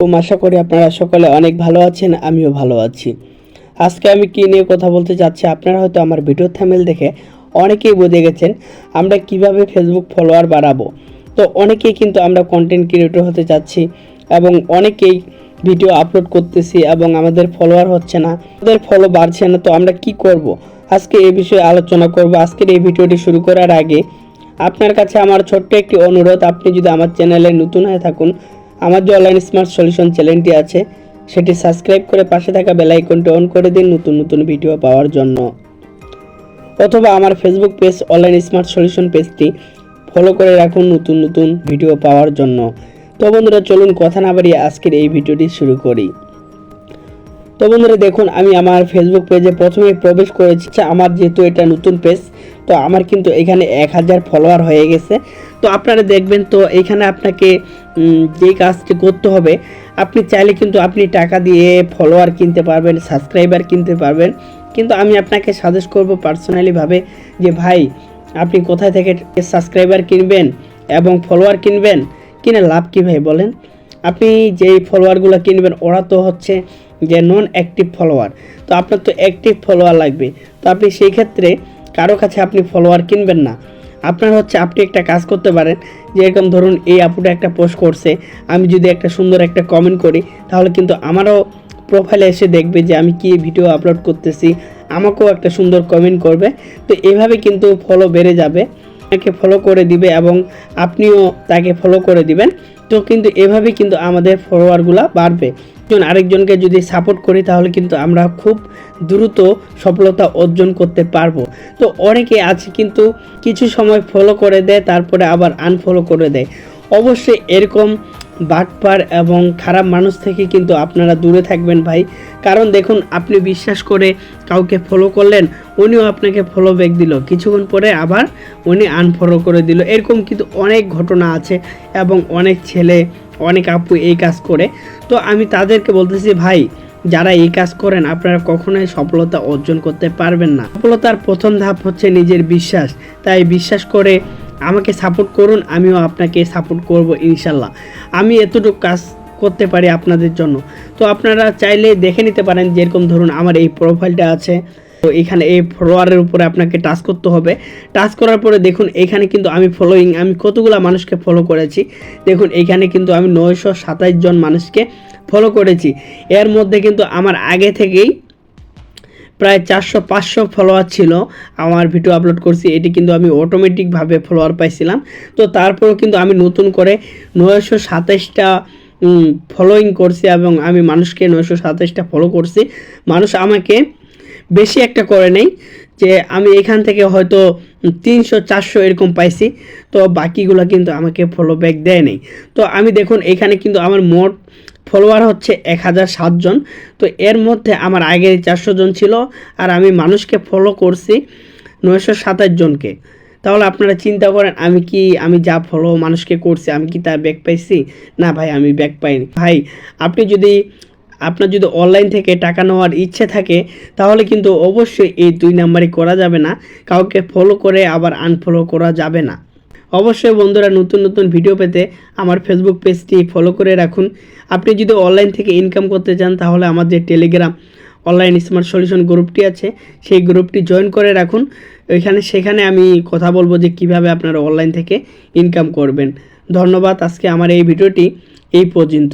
আশা করি আপনারা সকলে অনেক ভালো আছেন, আমিও ভালো আছি। আজকে আমি কি নিয়ে কথা বলতে যাচ্ছি, আপনারা হয়তো আমার ভিডিও থাম্বনেল দেখে অনেকেই বুঝে গেছেন আমরা কিভাবে ফেসবুক ফলোয়ার বাড়াবো। তো অনেকেই কিন্তু আমরা কন্টেন্ট ক্রিয়েটর হতে যাচ্ছি এবং অনেকেই ভিডিও আপলোড করতেছি এবং আমাদের ফলোয়ার হচ্ছে না, আমাদের ফলো বাড়ছে না। তো আমরা কি করব, আজকে এই বিষয়ে আলোচনা করব। আজকের এই ভিডিওটি শুরু করার আগে আপনার কাছে আমার ছোট্ট একটি অনুরোধ, আপনি যদি আমার চ্যানেলে নতুন হয়ে থাকুন, আমার যে অনলাইন স্মার্ট সলিউশন চ্যানেলটি আছে সেটি সাবস্ক্রাইব করে পাশে থাকা বেল আইকনটি অন করে দিন নতুন নতুন ভিডিও পাওয়ার জন্য, অথবা আমার Facebook page online smart solution পেজটি ফলো করে রাখুন নতুন নতুন ভিডিও পাওয়ার জন্য। তো বন্ধুরা, চলুন কথা না বাড়িয়ে আজকের এই ভিডিওটি শুরু করি। তো বন্ধুরা দেখুন, আমি আমার ফেসবুক পেজে প্রথমে প্রবেশ করেছি। আমার যেহেতু এটা নতুন পেজ, তো আমার কিন্তু এখানে 1000 ফলোয়ার হয়ে গেছে। তো আপনারা দেখবেন, তো এখানে আপনাকে যে কাজটি করতে হবে, আপনি চাইলে কিন্তু আপনি টাকা দিয়ে ফলোয়ার কিনতে পারবেন, সাবস্ক্রাইবার কিনতে পারবেন। কিন্তু আমি আপনাকে সাজেস্ট করব পার্সোনালিভাবে যে ভাই, আপনি কোথায় থেকে সাবস্ক্রাইবার কিনবেন এবং ফলোয়ার কিনবেন, কিনে লাভ কী ভাই বলেন? আপনি যেই ফলোয়ারগুলো কিনবেন ওরা তো হচ্ছে যে নন অ্যাক্টিভ ফলোয়ার, তো আপনার তো অ্যাক্টিভ ফলোয়ার লাগবে। তো আপনি সেই ক্ষেত্রে কারো কাছে আপনি ফলোয়ার কিনবেন না। আপনার হচ্ছে আপনি একটা কাজ করতে পারেন, যেরকম ধরুন এই আপুটা একটা পোস্ট করছে, আমি যদি একটা সুন্দর একটা কমেন্ট করি, তাহলে কিন্তু আমারও প্রোফাইলে এসে দেখবে যে আমি কি ভিডিও আপলোড করতেছি, আমাকেও একটা সুন্দর কমেন্ট করবে। তো এভাবে কিন্তু ফলো বেড়ে যাবে, তাকে ফলো করে দিবে এবং আপনিও তাকে ফলো করে দিবেন। তো কিন্তু এভাবে কিন্তু আমাদের ফলোয়ারগুলো বাড়বে। একজন আরেকজনকে যদি সাপোর্ট করি তাহলে কিন্তু আমরা খুব দ্রুত সফলতা অর্জন করতে পারবো। তো অনেকে আছে কিন্তু কিছু সময় ফলো করে দেয়, তারপরে আবার আনফলো করে দেয়। অবশ্যই এরকম বাটপার এবং খারাপ মানুষ থেকে কিন্তু আপনারা দূরে থাকবেন ভাই। কারণ দেখুন, আপনি বিশ্বাস করে কাউকে ফলো করলেন, উনিও আপনাকে ফলো ব্যাক দিল, কিছুক্ষণ পরে আবার উনি আনফলো করে দিল। এরকম কিন্তু অনেক ঘটনা আছে এবং অনেক ছেলে, অনেক আপু এই কাজ করে। তো আমি তাদেরকে বলতেছি ভাই, যারা এই কাজ করেন আপনারা কখনোই সফলতা অর্জন করতে পারবেন না। সফলতার প্রথম ধাপ হচ্ছে নিজের বিশ্বাস। তাই বিশ্বাস করে আমাকে সাপোর্ট করুন, আমিও আপনাকে সাপোর্ট করব ইনশাল্লাহ। আমি এতটুকু কাজ করতে পারি আপনাদের জন্য। তো আপনারা চাইলে দেখে নিতে পারেন, যেরকম ধরুন আমার এই প্রোফাইলটা আছে, তো এখানে এই ফলোয়ারের উপরে আপনাকে টাচ করতে হবে। টাচ করার পরে দেখুন এখানে কিন্তু আমি আমি কতগুলো মানুষকে ফলো করেছি। দেখুন এখানে কিন্তু আমি 927 জন মানুষকে ফলো করেছি। এর মধ্যে কিন্তু আমার আগে থেকেই প্রায় 400-500 ফলোয়ার ছিল, আমার ভিডিও আপলোড করছি, এটি কিন্তু আমি অটোমেটিকভাবে ফলোয়ার পাইছিলাম। তো তারপরেও কিন্তু আমি নতুন করে 927টা ফলোইং করছি এবং আমি মানুষকে 927টা ফলো করছি। মানুষ আমাকে বেশি একটা করে নেই, যে আমি এখান থেকে হয়তো 300-400 এরকম পাইছি। তো বাকিগুলো কিন্তু আমাকে ফলো ব্যাক দেয় নেই। তো আমি দেখুন এখানে কিন্তু আমার মোট ফলোয়ার হচ্ছে 1007 জন। তো এর মধ্যে আমার আগে 400 জন ছিল আর আমি মানুষকে ফলো করছি 927 জনকে। তাহলে আপনারা চিন্তা করেন, আমি যা ফলো মানুষকে করছি আমি কি তার ব্যাক পাইছি? না ভাই, আমি ব্যাক পাইনি। ভাই, আপনার যদি অনলাইন থেকে টাকা নেওয়ার ইচ্ছে থাকে তাহলে কিন্তু অবশ্যই এই 2 নাম্বারই করা যাবে না। কাউকে ফলো করে আবার আনফলো করা যাবে না। অবশ্যই বন্ধুরা, নতুন নতুন ভিডিও পেতে আমার ফেসবুক পেজটি ফলো করে রাখুন। আপনি যদি অনলাইন থেকে ইনকাম করতে চান তাহলে আমার যে টেলিগ্রাম অনলাইন স্মার্ট সলিউশন গ্রুপটি আছে সেই গ্রুপটি জয়েন করে রাখুন। সেখানে আমি কথা বলবো যে কিভাবে আপনারা অনলাইন থেকে ইনকাম করবেন। ধন্যবাদ। আজকে আমার এই ভিডিওটি এই পর্যন্ত।